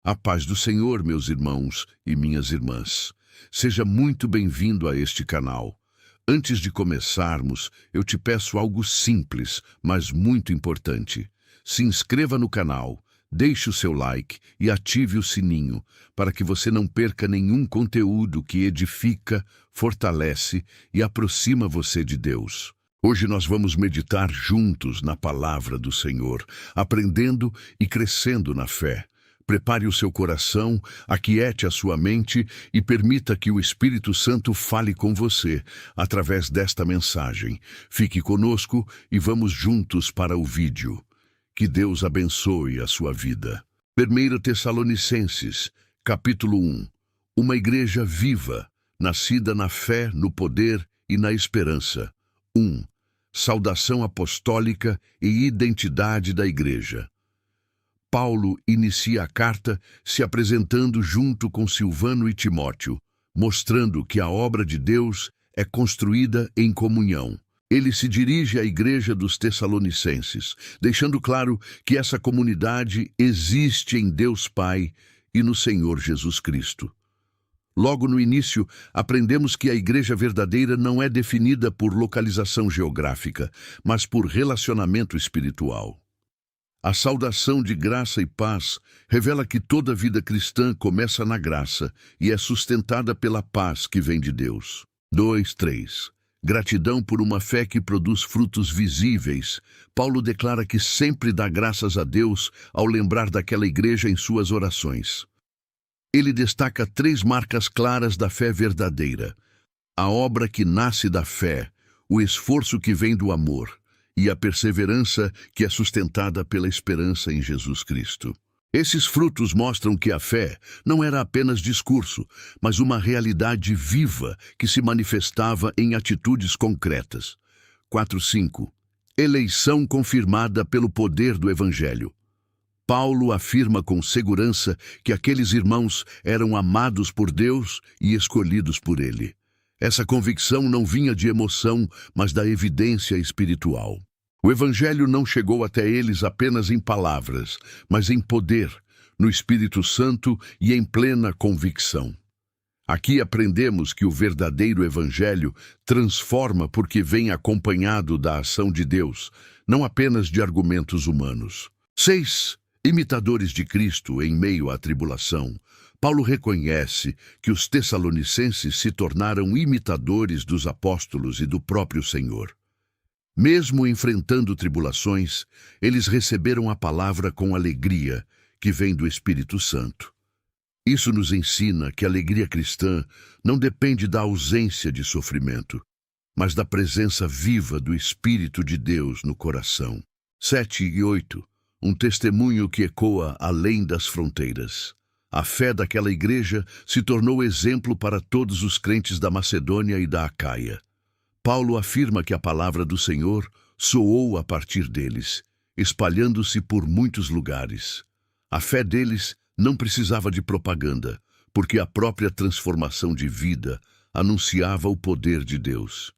A paz do Senhor, meus irmãos e minhas irmãs. Seja muito bem-vindo a este canal. Antes de começarmos, eu te peço algo simples, mas muito importante. Se inscreva no canal, deixe o seu like e ative o sininho, para que você não perca nenhum conteúdo que edifica, fortalece e aproxima você de Deus. Hoje nós vamos meditar juntos na palavra do Senhor, aprendendo e crescendo na fé. Prepare o seu coração, aquiete a sua mente e permita que o Espírito Santo fale com você através desta mensagem. Fique conosco e vamos juntos para o vídeo. Que Deus abençoe a sua vida. 1 Tessalonicenses, capítulo 1. Uma igreja viva, nascida na fé, no poder e na esperança. 1. Saudação apostólica e identidade da igreja. Paulo inicia a carta se apresentando junto com Silvano e Timóteo, mostrando que a obra de Deus é construída em comunhão. Ele se dirige à igreja dos Tessalonicenses, deixando claro que essa comunidade existe em Deus Pai e no Senhor Jesus Cristo. Logo no início, aprendemos que a igreja verdadeira não é definida por localização geográfica, mas por relacionamento espiritual. A saudação de graça e paz revela que toda vida cristã começa na graça e é sustentada pela paz que vem de Deus. 2:3. Gratidão por uma fé que produz frutos visíveis. Paulo declara que sempre dá graças a Deus ao lembrar daquela igreja em suas orações. Ele destaca 3 marcas claras da fé verdadeira: a obra que nasce da fé, o esforço que vem do amor e a perseverança que é sustentada pela esperança em Jesus Cristo. Esses frutos mostram que a fé não era apenas discurso, mas uma realidade viva que se manifestava em atitudes concretas. 4:5. Eleição confirmada pelo poder do Evangelho. Paulo afirma com segurança que aqueles irmãos eram amados por Deus e escolhidos por Ele. Essa convicção não vinha de emoção, mas da evidência espiritual. O Evangelho não chegou até eles apenas em palavras, mas em poder, no Espírito Santo e em plena convicção. Aqui aprendemos que o verdadeiro Evangelho transforma porque vem acompanhado da ação de Deus, não apenas de argumentos humanos. 6. Imitadores de Cristo em meio à tribulação. Paulo reconhece que os tessalonicenses se tornaram imitadores dos apóstolos e do próprio Senhor. Mesmo enfrentando tribulações, eles receberam a palavra com alegria, que vem do Espírito Santo. Isso nos ensina que a alegria cristã não depende da ausência de sofrimento, mas da presença viva do Espírito de Deus no coração. 7 e 8. Um testemunho que ecoa além das fronteiras. A fé daquela igreja se tornou exemplo para todos os crentes da Macedônia e da Acaia. Paulo afirma que a palavra do Senhor soou a partir deles, espalhando-se por muitos lugares. A fé deles não precisava de propaganda, porque a própria transformação de vida anunciava o poder de Deus.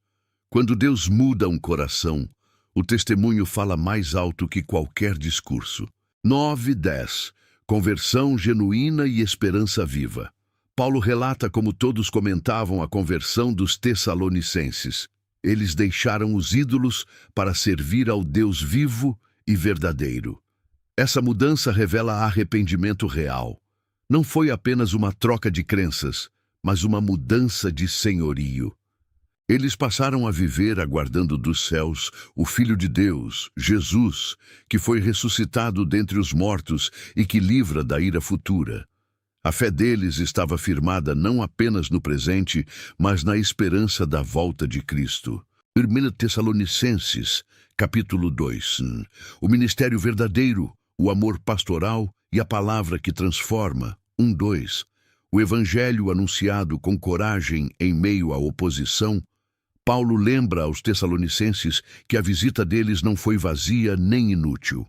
Quando Deus muda um coração, o testemunho fala mais alto que qualquer discurso. 9:10. Conversão genuína e esperança viva. Paulo relata como todos comentavam a conversão dos tessalonicenses. Eles deixaram os ídolos para servir ao Deus vivo e verdadeiro. Essa mudança revela arrependimento real. Não foi apenas uma troca de crenças, mas uma mudança de senhorio. Eles passaram a viver aguardando dos céus o Filho de Deus, Jesus, que foi ressuscitado dentre os mortos e que livra da ira futura. A fé deles estava firmada não apenas no presente, mas na esperança da volta de Cristo. 1 Tessalonicenses, capítulo 2. O ministério verdadeiro, o amor pastoral e a palavra que transforma. 1:2. O evangelho anunciado com coragem em meio à oposição. Paulo lembra aos tessalonicenses que a visita deles não foi vazia nem inútil.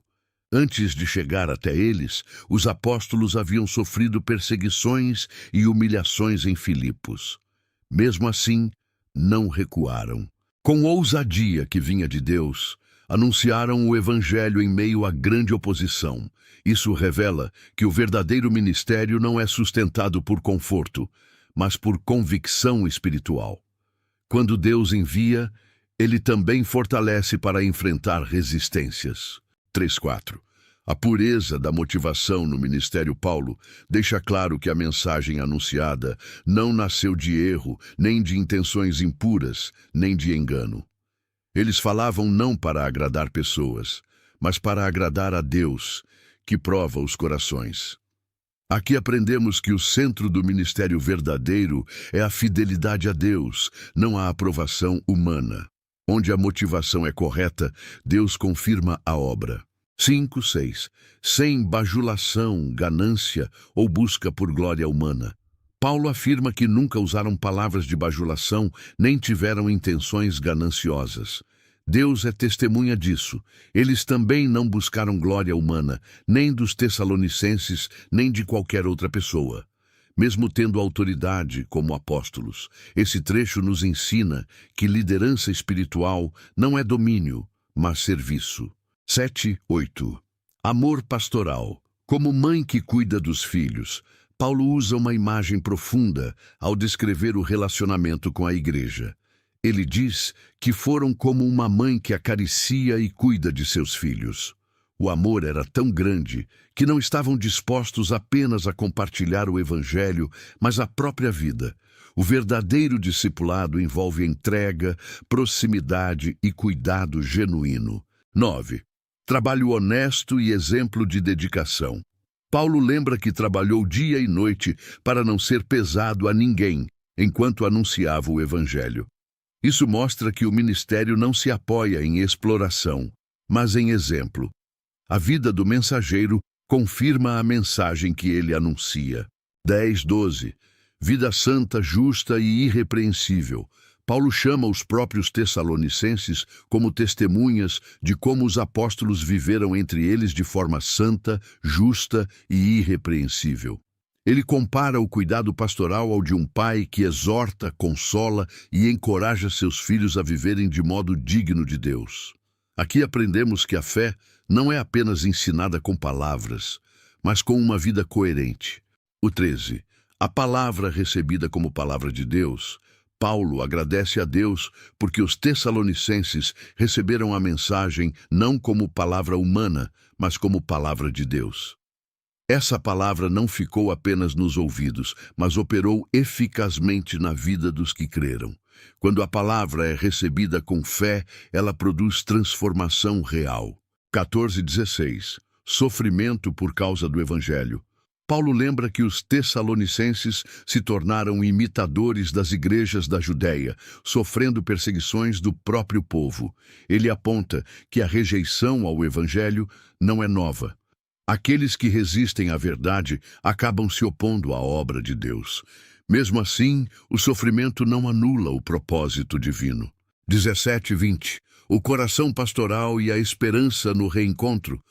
Antes de chegar até eles, os apóstolos haviam sofrido perseguições e humilhações em Filipos. Mesmo assim, não recuaram. Com ousadia que vinha de Deus, Anunciaram o Evangelho em meio a grande oposição. Isso revela que o verdadeiro ministério não é sustentado por conforto, mas por convicção espiritual. Quando Deus envia, Ele também fortalece para enfrentar resistências. 3:4. A pureza da motivação no ministério Paulo deixa claro que a mensagem anunciada não nasceu de erro, nem de intenções impuras, nem de engano. Eles falavam não para agradar pessoas, mas para agradar a Deus, que prova os corações. Aqui aprendemos que o centro do ministério verdadeiro é a fidelidade a Deus, não a aprovação humana. Onde a motivação é correta, Deus confirma a obra. 5:6. Sem bajulação, ganância ou busca por glória humana. Paulo afirma que nunca usaram palavras de bajulação, nem tiveram intenções gananciosas. Deus é testemunha disso. Eles também não buscaram glória humana, nem dos Tessalonicenses, nem de qualquer outra pessoa. Mesmo tendo autoridade como apóstolos, esse trecho nos ensina que liderança espiritual não é domínio, mas serviço. 7:8. Amor pastoral. Como mãe que cuida dos filhos, Paulo usa uma imagem profunda ao descrever o relacionamento com a igreja. Ele diz que foram como uma mãe que acaricia e cuida de seus filhos. O amor era tão grande que não estavam dispostos apenas a compartilhar o evangelho, mas a própria vida. O verdadeiro discipulado envolve entrega, proximidade e cuidado genuíno. 9. Trabalho honesto e exemplo de dedicação. Paulo lembra que trabalhou dia e noite para não ser pesado a ninguém, enquanto anunciava o evangelho. Isso mostra que o ministério não se apoia em exploração, mas em exemplo. A vida do mensageiro confirma a mensagem que ele anuncia. 10:12. Vida santa, justa e irrepreensível. Paulo chama os próprios Tessalonicenses como testemunhas de como os apóstolos viveram entre eles de forma santa, justa e irrepreensível. Ele compara o cuidado pastoral ao de um pai que exorta, consola e encoraja seus filhos a viverem de modo digno de Deus. Aqui aprendemos que a fé não é apenas ensinada com palavras, mas com uma vida coerente. O 13. A palavra recebida como palavra de Deus. Paulo agradece a Deus porque os Tessalonicenses receberam a mensagem não como palavra humana, mas como palavra de Deus. Essa palavra não ficou apenas nos ouvidos, mas operou eficazmente na vida dos que creram. Quando a palavra é recebida com fé, ela produz transformação real. 14:16. Sofrimento por causa do Evangelho. Paulo lembra que os Tessalonicenses se tornaram imitadores das igrejas da Judéia, sofrendo perseguições do próprio povo. Ele aponta que a rejeição ao Evangelho não é nova. Aqueles que resistem à verdade acabam se opondo à obra de Deus. Mesmo assim, o sofrimento não anula o propósito divino. 17:20. O coração pastoral e a esperança no reencontro.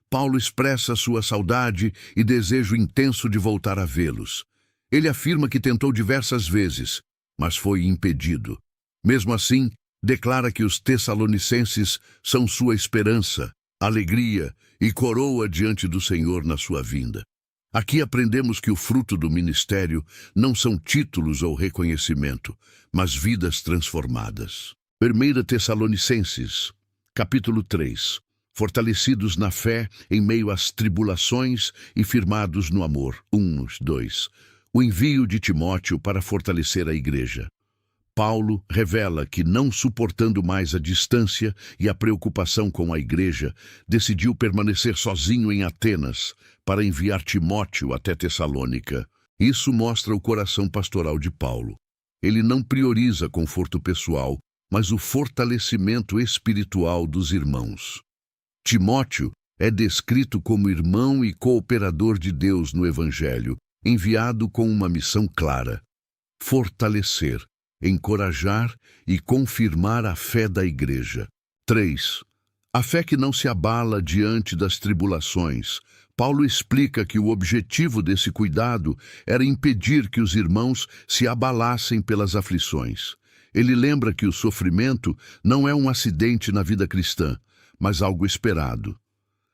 Paulo expressa sua saudade e desejo intenso de voltar a vê-los. Ele afirma que tentou diversas vezes, mas foi impedido. Mesmo assim, declara que os Tessalonicenses são sua esperança, alegria e coroa diante do Senhor na sua vinda. Aqui aprendemos que o fruto do ministério não são títulos ou reconhecimento, mas vidas transformadas. 1 Tessalonicenses, capítulo 3. Fortalecidos na fé em meio às tribulações e firmados no amor. 1:2. O envio de Timóteo para fortalecer a igreja. Paulo revela que, não suportando mais a distância e a preocupação com a igreja, decidiu permanecer sozinho em Atenas para enviar Timóteo até Tessalônica. Isso mostra o coração pastoral de Paulo. Ele não prioriza conforto pessoal, mas o fortalecimento espiritual dos irmãos. Timóteo é descrito como irmão e cooperador de Deus no Evangelho, enviado com uma missão clara: fortalecer, encorajar e confirmar a fé da igreja. 3. A fé que não se abala diante das tribulações. Paulo explica que o objetivo desse cuidado era impedir que os irmãos se abalassem pelas aflições. Ele lembra que o sofrimento não é um acidente na vida cristã, mas algo esperado.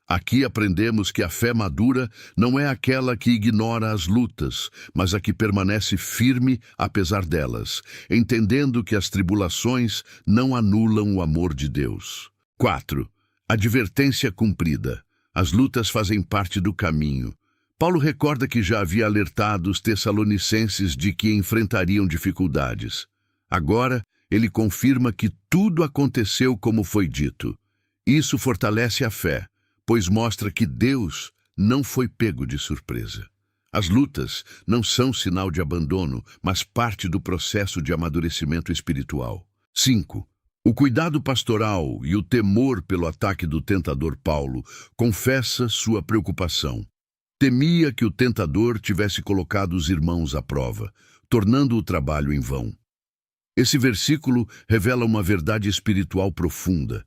Aqui aprendemos que a fé madura não é aquela que ignora as lutas, mas a que permanece firme apesar delas, entendendo que as tribulações não anulam o amor de Deus. 4. Advertência cumprida. As lutas fazem parte do caminho. Paulo recorda que já havia alertado os tessalonicenses de que enfrentariam dificuldades. Agora, ele confirma que tudo aconteceu como foi dito. Isso fortalece a fé, pois mostra que Deus não foi pego de surpresa. As lutas não são sinal de abandono, mas parte do processo de amadurecimento espiritual. 5. O cuidado pastoral e o temor pelo ataque do tentador Paulo confessa sua preocupação. Temia que o tentador tivesse colocado os irmãos à prova, tornando o trabalho em vão. Esse versículo revela uma verdade espiritual profunda.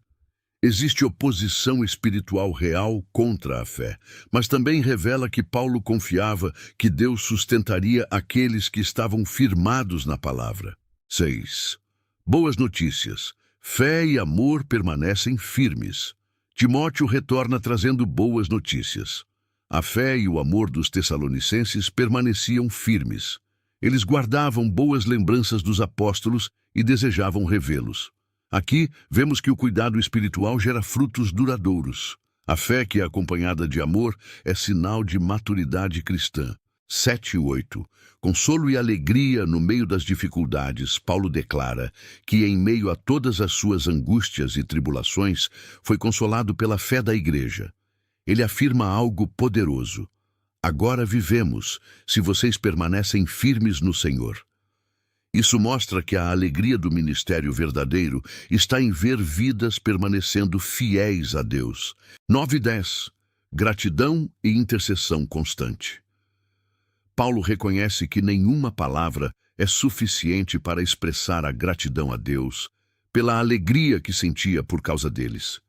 Existe oposição espiritual real contra a fé, mas também revela que Paulo confiava que Deus sustentaria aqueles que estavam firmados na palavra. 6. Boas notícias. Fé e amor permanecem firmes. Timóteo retorna trazendo boas notícias. A fé e o amor dos tessalonicenses permaneciam firmes. Eles guardavam boas lembranças dos apóstolos e desejavam revê-los. Aqui, vemos que o cuidado espiritual gera frutos duradouros. A fé que é acompanhada de amor é sinal de maturidade cristã. 7 e 8. Consolo e alegria no meio das dificuldades, Paulo declara que, em meio a todas as suas angústias e tribulações, foi consolado pela fé da igreja. Ele afirma algo poderoso. Agora vivemos, se vocês permanecem firmes no Senhor. Isso mostra que a alegria do ministério verdadeiro está em ver vidas permanecendo fiéis a Deus. 9 e 10. Gratidão e intercessão constante. Paulo reconhece que nenhuma palavra é suficiente para expressar a gratidão a Deus pela alegria que sentia por causa deles.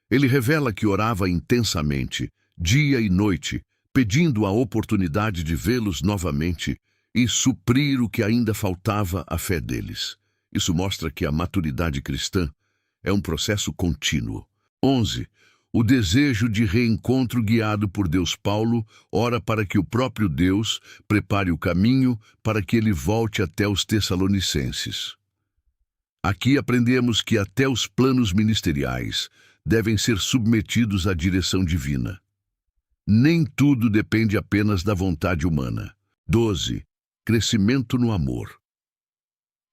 Ele revela que orava intensamente, dia e noite, pedindo a oportunidade de vê-los novamente e suprir o que ainda faltava à fé deles. Isso mostra que a maturidade cristã é um processo contínuo. 11. O desejo de reencontro guiado por Deus. Paulo ora para que o próprio Deus prepare o caminho para que ele volte até os tessalonicenses. Aqui aprendemos que até os planos ministeriais devem ser submetidos à direção divina. Nem tudo depende apenas da vontade humana. 12. Crescimento no amor.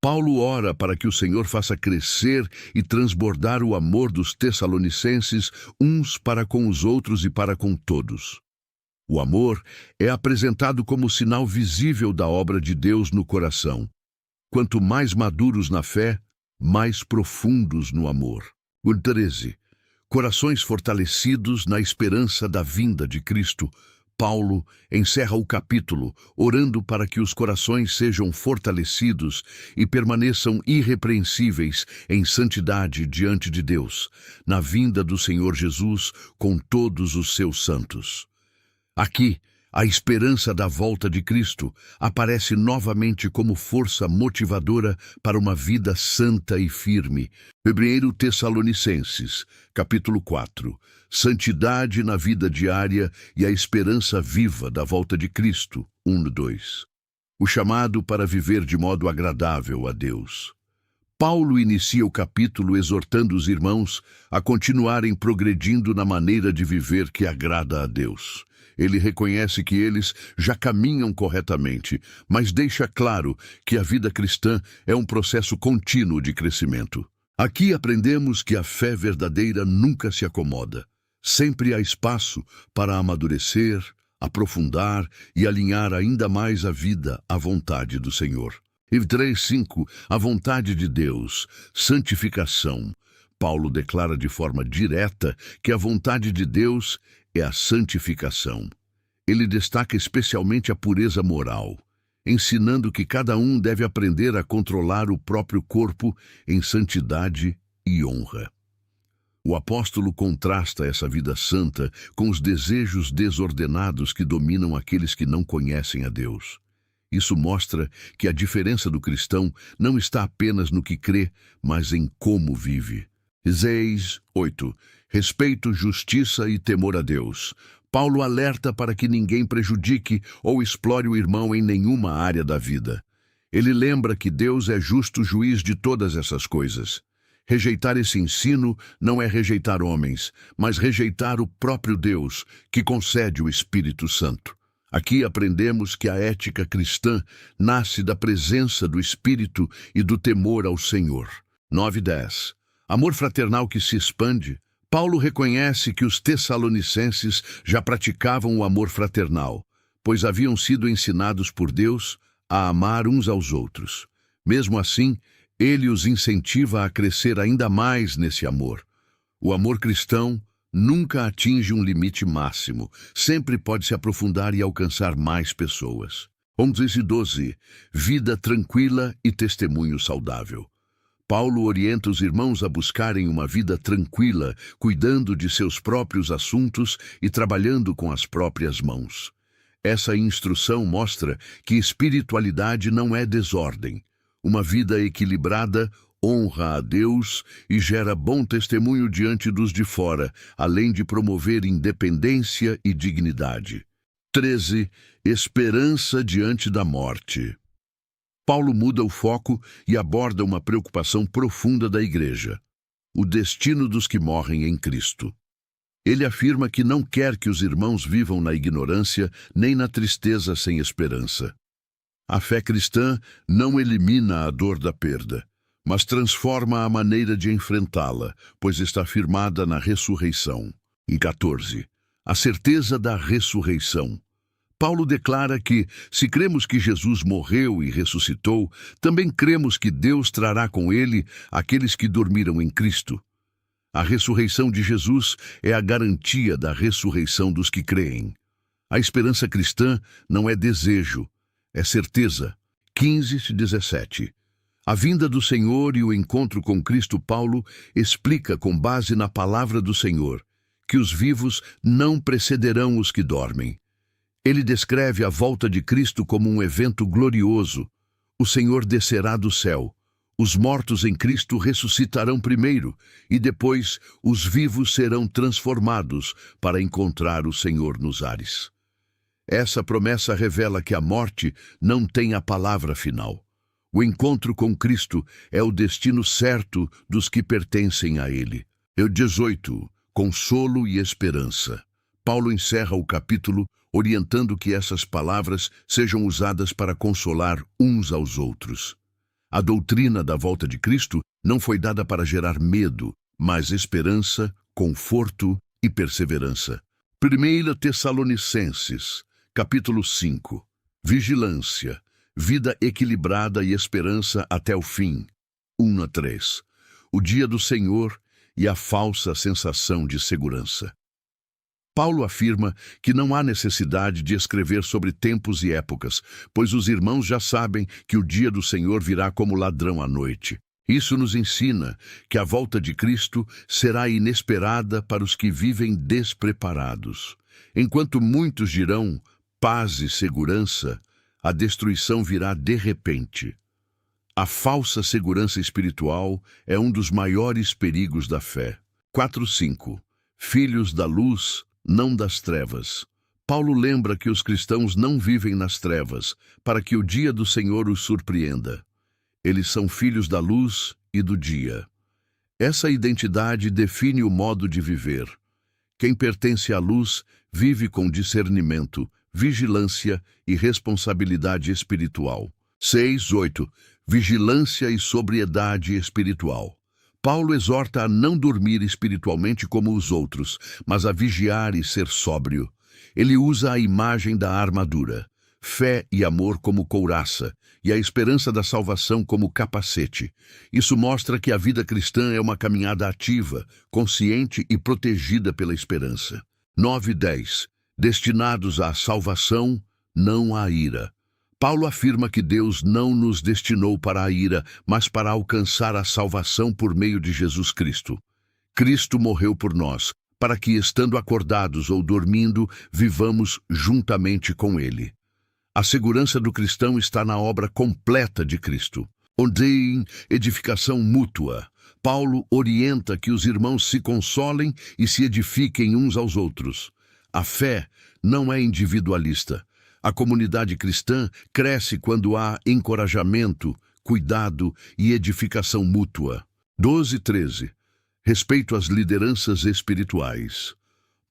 Paulo ora para que o Senhor faça crescer e transbordar o amor dos tessalonicenses uns para com os outros e para com todos. O amor é apresentado como sinal visível da obra de Deus no coração. Quanto mais maduros na fé, mais profundos no amor. 13. Corações fortalecidos na esperança da vinda de Cristo. Paulo encerra o capítulo orando para que os corações sejam fortalecidos e permaneçam irrepreensíveis em santidade diante de Deus, na vinda do Senhor Jesus com todos os seus santos. Aqui, a esperança da volta de Cristo aparece novamente como força motivadora para uma vida santa e firme. 1 Tessalonicenses, capítulo 4. Santidade na vida diária e a esperança viva da volta de Cristo. 1:2. O chamado para viver de modo agradável a Deus. Paulo inicia o capítulo exortando os irmãos a continuarem progredindo na maneira de viver que agrada a Deus. Ele reconhece que eles já caminham corretamente, mas deixa claro que a vida cristã é um processo contínuo de crescimento. Aqui aprendemos que a fé verdadeira nunca se acomoda. Sempre há espaço para amadurecer, aprofundar e alinhar ainda mais a vida à vontade do Senhor. E 3:5, a vontade de Deus, santificação. Paulo declara de forma direta que a vontade de Deus é a santificação. Ele destaca especialmente a pureza moral, ensinando que cada um deve aprender a controlar o próprio corpo em santidade e honra. O apóstolo contrasta essa vida santa com os desejos desordenados que dominam aqueles que não conhecem a Deus. Isso mostra que a diferença do cristão não está apenas no que crê, mas em como vive. 6, 8. Respeito, justiça e temor a Deus. Paulo alerta para que ninguém prejudique ou explore o irmão em nenhuma área da vida. Ele lembra que Deus é justo juiz de todas essas coisas. Rejeitar esse ensino não é rejeitar homens, mas rejeitar o próprio Deus, que concede o Espírito Santo. Aqui aprendemos que a ética cristã nasce da presença do Espírito e do temor ao Senhor. 9:10. Amor fraternal que se expande. Paulo reconhece que os tessalonicenses já praticavam o amor fraternal, pois haviam sido ensinados por Deus a amar uns aos outros. Mesmo assim, ele os incentiva a crescer ainda mais nesse amor. O amor cristão nunca atinge um limite máximo, sempre pode se aprofundar e alcançar mais pessoas. 11:12. Vida tranquila e testemunho saudável. Paulo orienta os irmãos a buscarem uma vida tranquila, cuidando de seus próprios assuntos e trabalhando com as próprias mãos. Essa instrução mostra que espiritualidade não é desordem. Uma vida equilibrada honra a Deus e gera bom testemunho diante dos de fora, além de promover independência e dignidade. 13. Esperança diante da morte. Paulo muda o foco e aborda uma preocupação profunda da igreja: o destino dos que morrem em Cristo. Ele afirma que não quer que os irmãos vivam na ignorância nem na tristeza sem esperança. A fé cristã não elimina a dor da perda, mas transforma a maneira de enfrentá-la, pois está firmada na ressurreição. Em 14. A certeza da ressurreição. Paulo declara que, se cremos que Jesus morreu e ressuscitou, também cremos que Deus trará com ele aqueles que dormiram em Cristo. A ressurreição de Jesus é a garantia da ressurreição dos que creem. A esperança cristã não é desejo, é certeza. 15-17. A vinda do Senhor e o encontro com Cristo. Paulo explica, com base na palavra do Senhor, que os vivos não precederão os que dormem. Ele descreve a volta de Cristo como um evento glorioso. O Senhor descerá do céu. Os mortos em Cristo ressuscitarão primeiro, e depois os vivos serão transformados para encontrar o Senhor nos ares. Essa promessa revela que a morte não tem a palavra final. O encontro com Cristo é o destino certo dos que pertencem a Ele. 18. Consolo e esperança. Paulo encerra o capítulo orientando que essas palavras sejam usadas para consolar uns aos outros. A doutrina da volta de Cristo não foi dada para gerar medo, mas esperança, conforto e perseverança. 1 Tessalonicenses, capítulo 5. Vigilância, vida equilibrada e esperança até o fim. 1-3. O dia do Senhor e a falsa sensação de segurança. Paulo afirma que não há necessidade de escrever sobre tempos e épocas, pois os irmãos já sabem que o dia do Senhor virá como ladrão à noite. Isso nos ensina que a volta de Cristo será inesperada para os que vivem despreparados. Enquanto muitos dirão paz e segurança, a destruição virá de repente. A falsa segurança espiritual é um dos maiores perigos da fé. 4:5. Filhos da luz, não das trevas. Paulo lembra que os cristãos não vivem nas trevas, para que o dia do Senhor os surpreenda. Eles são filhos da luz e do dia. Essa identidade define o modo de viver. Quem pertence à luz vive com discernimento, vigilância e responsabilidade espiritual. 6:8. Vigilância e sobriedade espiritual. Paulo exorta a não dormir espiritualmente como os outros, mas a vigiar e ser sóbrio. Ele usa a imagem da armadura, fé e amor como couraça, e a esperança da salvação como capacete. Isso mostra que a vida cristã é uma caminhada ativa, consciente e protegida pela esperança. 9:10. Destinados à salvação, não à ira. Paulo afirma que Deus não nos destinou para a ira, mas para alcançar a salvação por meio de Jesus Cristo. Cristo morreu por nós, para que, estando acordados ou dormindo, vivamos juntamente com Ele. A segurança do cristão está na obra completa de Cristo. Odeiem edificação mútua. Paulo orienta que os irmãos se consolem e se edifiquem uns aos outros. A fé não é individualista. A comunidade cristã cresce quando há encorajamento, cuidado e edificação mútua. 12:13. Respeito às lideranças espirituais.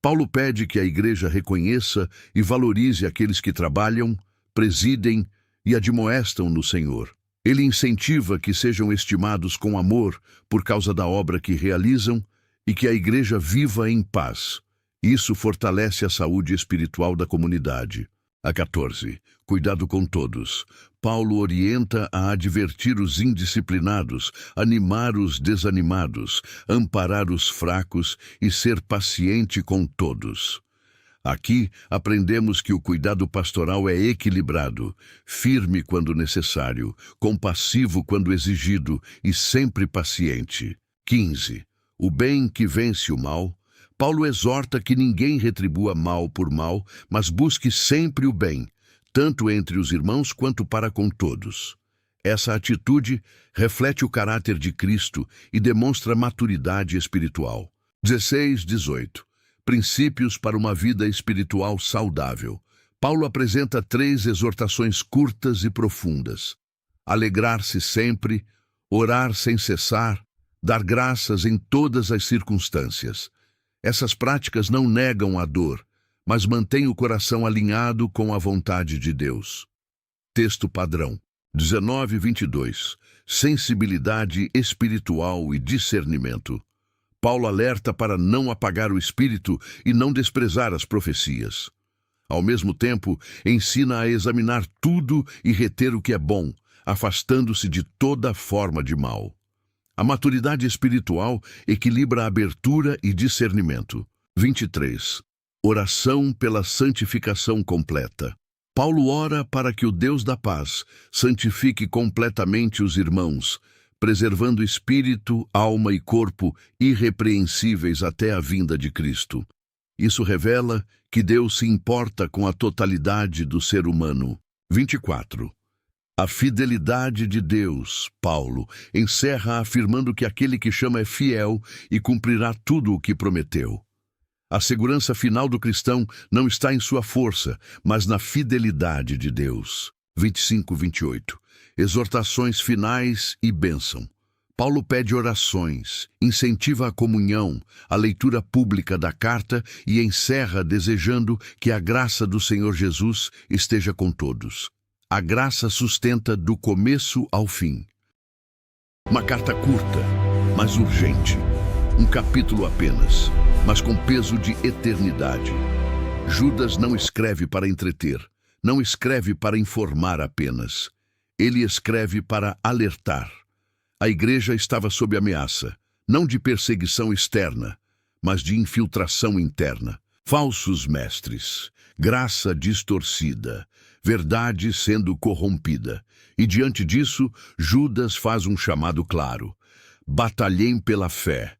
Paulo pede que a igreja reconheça e valorize aqueles que trabalham, presidem e admoestam no Senhor. Ele incentiva que sejam estimados com amor por causa da obra que realizam e que a igreja viva em paz. Isso fortalece a saúde espiritual da comunidade. A 14. Cuidado com todos. Paulo orienta a advertir os indisciplinados, animar os desanimados, amparar os fracos e ser paciente com todos. Aqui aprendemos que o cuidado pastoral é equilibrado, firme quando necessário, compassivo quando exigido e sempre paciente. 15. O bem que vence o mal. Paulo exorta que ninguém retribua mal por mal, mas busque sempre o bem, tanto entre os irmãos quanto para com todos. Essa atitude reflete o caráter de Cristo e demonstra maturidade espiritual. 16:18. Princípios para uma vida espiritual saudável. Paulo apresenta 3 exortações curtas e profundas: alegrar-se sempre, orar sem cessar, dar graças em todas as circunstâncias. Essas práticas não negam a dor, mas mantêm o coração alinhado com a vontade de Deus. Texto padrão. 19:22. Sensibilidade espiritual e discernimento. Paulo alerta para não apagar o espírito e não desprezar as profecias. Ao mesmo tempo, ensina a examinar tudo e reter o que é bom, afastando-se de toda forma de mal. A maturidade espiritual equilibra abertura e discernimento. 23. Oração pela santificação completa. Paulo ora para que o Deus da paz santifique completamente os irmãos, preservando espírito, alma e corpo irrepreensíveis até a vinda de Cristo. Isso revela que Deus se importa com a totalidade do ser humano. 24. A fidelidade de Deus. Paulo encerra afirmando que aquele que chama é fiel e cumprirá tudo o que prometeu. A segurança final do cristão não está em sua força, mas na fidelidade de Deus. 25:28. Exortações finais e bênção. Paulo pede orações, incentiva a comunhão, a leitura pública da carta e encerra desejando que a graça do Senhor Jesus esteja com todos. A graça sustenta do começo ao fim. Uma carta curta, mas urgente. Um capítulo apenas, mas com peso de eternidade. Judas não escreve para entreter, não escreve para informar apenas. Ele escreve para alertar. A igreja estava sob ameaça, não de perseguição externa, mas de infiltração interna. Falsos mestres, graça distorcida, verdade sendo corrompida. E diante disso, Judas faz um chamado claro: batalhem pela fé.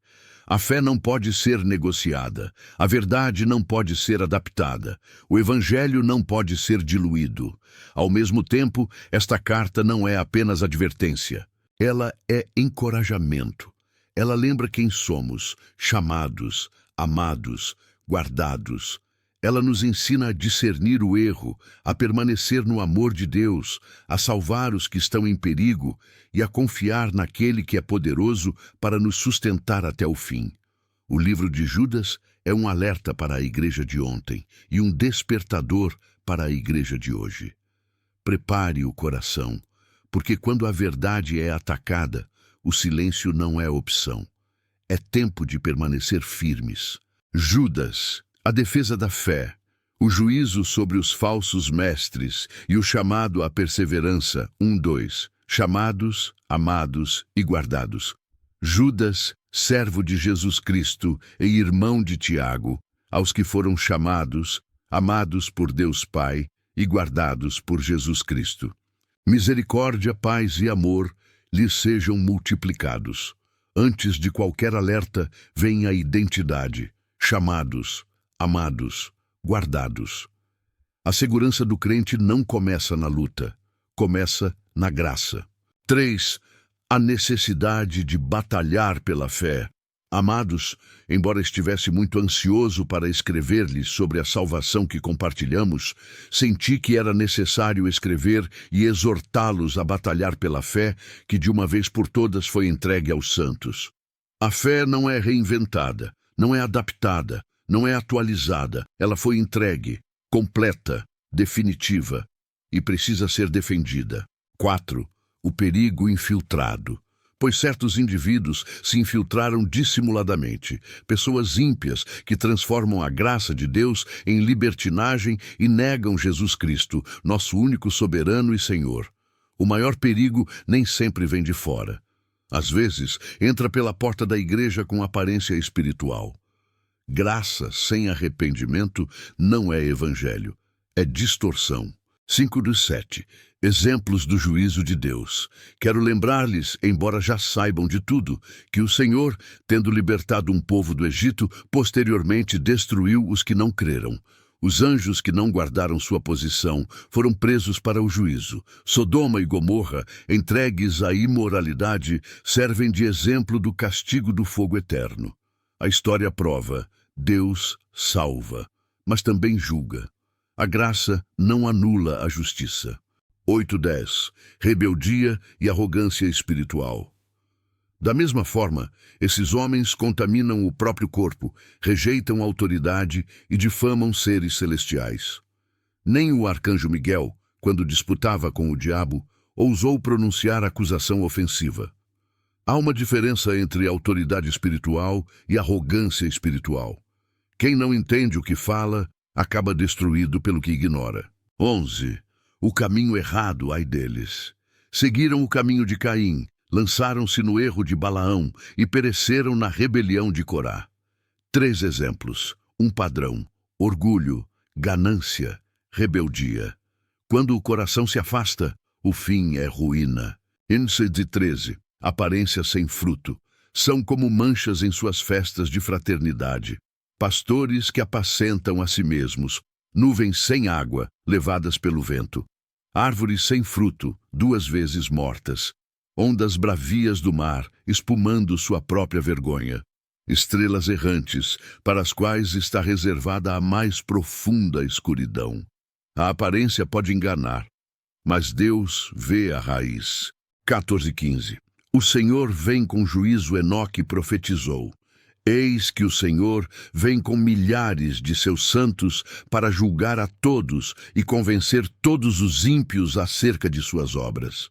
A fé não pode ser negociada, a verdade não pode ser adaptada, o evangelho não pode ser diluído. Ao mesmo tempo, esta carta não é apenas advertência, ela é encorajamento. Ela lembra quem somos, chamados, amados, guardados. Ela nos ensina a discernir o erro, a permanecer no amor de Deus, a salvar os que estão em perigo e a confiar naquele que é poderoso para nos sustentar até o fim. O livro de Judas é um alerta para a igreja de ontem e um despertador para a igreja de hoje. Prepare o coração, porque quando a verdade é atacada, o silêncio não é opção. É tempo de permanecer firmes. Judas, a defesa da fé, o juízo sobre os falsos mestres e o chamado à perseverança. 1:2. Chamados, amados e guardados. Judas, servo de Jesus Cristo e irmão de Tiago, aos que foram chamados, amados por Deus Pai e guardados por Jesus Cristo. Misericórdia, paz e amor lhes sejam multiplicados. Antes de qualquer alerta, vem a identidade: chamados, amados, guardados. A segurança do crente não começa na luta, começa na graça. 3. A necessidade de batalhar pela fé. Amados, embora estivesse muito ansioso para escrever-lhes sobre a salvação que compartilhamos, senti que era necessário escrever e exortá-los a batalhar pela fé que de uma vez por todas foi entregue aos santos. A fé não é reinventada, não é adaptada, não é atualizada, ela foi entregue, completa, definitiva e precisa ser defendida. 4. O perigo infiltrado. Pois certos indivíduos se infiltraram dissimuladamente, pessoas ímpias que transformam a graça de Deus em libertinagem e negam Jesus Cristo, nosso único soberano e Senhor. O maior perigo nem sempre vem de fora. Às vezes, entra pela porta da igreja com aparência espiritual. Graça sem arrependimento não é evangelho, é distorção. 5/7. Exemplos do juízo de Deus. Quero lembrar-lhes, embora já saibam de tudo, que o Senhor, tendo libertado um povo do Egito, posteriormente destruiu os que não creram. Os anjos que não guardaram sua posição foram presos para o juízo. Sodoma e Gomorra, entregues à imoralidade, servem de exemplo do castigo do fogo eterno. A história prova: Deus salva, mas também julga. A graça não anula a justiça. 8/10. Rebeldia e arrogância espiritual. Da mesma forma, esses homens contaminam o próprio corpo, rejeitam a autoridade e difamam seres celestiais. Nem o arcanjo Miguel, quando disputava com o diabo, ousou pronunciar acusação ofensiva. Há uma diferença entre autoridade espiritual e arrogância espiritual. Quem não entende o que fala, acaba destruído pelo que ignora. 11. O caminho errado, ai deles. Seguiram o caminho de Caim, lançaram-se no erro de Balaão e pereceram na rebelião de Corá. 3 exemplos, um padrão: orgulho, ganância, rebeldia. Quando o coração se afasta, o fim é ruína. Índice de 13. Aparência sem fruto. São como manchas em suas festas de fraternidade. Pastores que apacentam a si mesmos, nuvens sem água, levadas pelo vento. Árvores sem fruto, 2 vezes mortas. Ondas bravias do mar, espumando sua própria vergonha. Estrelas errantes, para as quais está reservada a mais profunda escuridão. A aparência pode enganar, mas Deus vê a raiz. 14/15. O Senhor vem com juízo. Enoque profetizou: Eis que o Senhor vem com milhares de seus santos para julgar a todos e convencer todos os ímpios acerca de suas obras.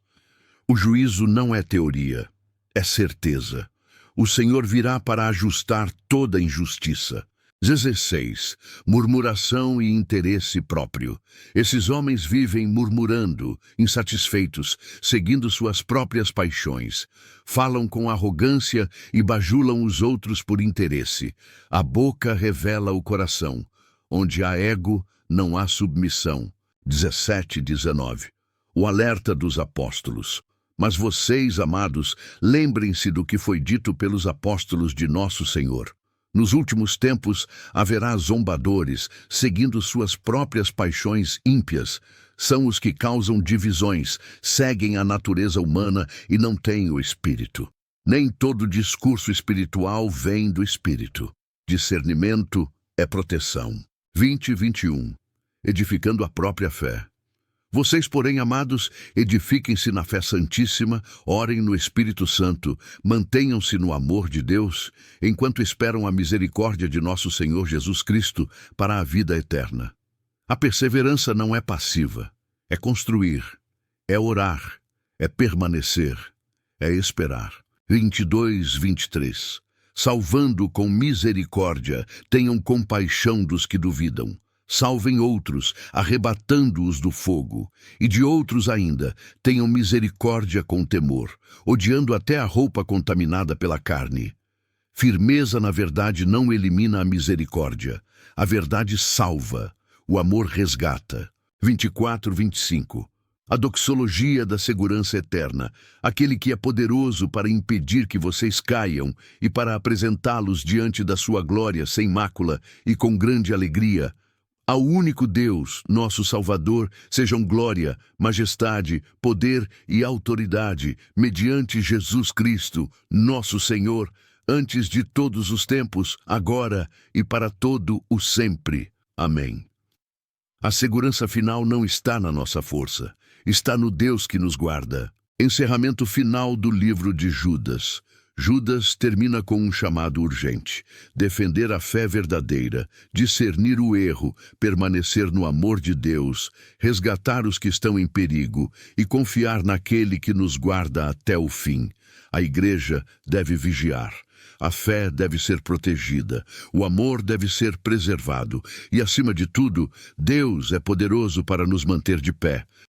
O juízo não é teoria, é certeza. O Senhor virá para ajustar toda injustiça. 16. Murmuração e interesse próprio. Esses homens vivem murmurando, insatisfeitos, seguindo suas próprias paixões. Falam com arrogância e bajulam os outros por interesse. A boca revela o coração. Onde há ego, não há submissão. 17/19. O alerta dos apóstolos. Mas vocês, amados, lembrem-se do que foi dito pelos apóstolos de nosso Senhor. Nos últimos tempos haverá zombadores, seguindo suas próprias paixões ímpias. São os que causam divisões, seguem a natureza humana e não têm o Espírito. Nem todo discurso espiritual vem do Espírito. Discernimento é proteção. 20/21. Edificando a própria fé. Vocês, porém, amados, edifiquem-se na fé santíssima, orem no Espírito Santo, mantenham-se no amor de Deus, enquanto esperam a misericórdia de nosso Senhor Jesus Cristo para a vida eterna. A perseverança não é passiva, é construir, é orar, é permanecer, é esperar. 22/23. Salvando com misericórdia, tenham compaixão dos que duvidam. Salvem outros, arrebatando-os do fogo, e de outros ainda, tenham misericórdia com temor, odiando até a roupa contaminada pela carne. Firmeza na verdade não elimina a misericórdia. A verdade salva, o amor resgata. 24/25. A doxologia da segurança eterna, aquele que é poderoso para impedir que vocês caiam e para apresentá-los diante da sua glória sem mácula e com grande alegria. Ao único Deus, nosso Salvador, sejam glória, majestade, poder e autoridade, mediante Jesus Cristo, nosso Senhor, antes de todos os tempos, agora e para todo o sempre. Amém. A segurança final não está na nossa força, está no Deus que nos guarda. Encerramento final do livro de Judas. Judas termina com um chamado urgente: defender a fé verdadeira, discernir o erro, permanecer no amor de Deus, resgatar os que estão em perigo e confiar naquele que nos guarda até o fim. A igreja deve vigiar. A fé deve ser protegida, o amor deve ser preservado e, acima de tudo, Deus é poderoso para nos manter de pé.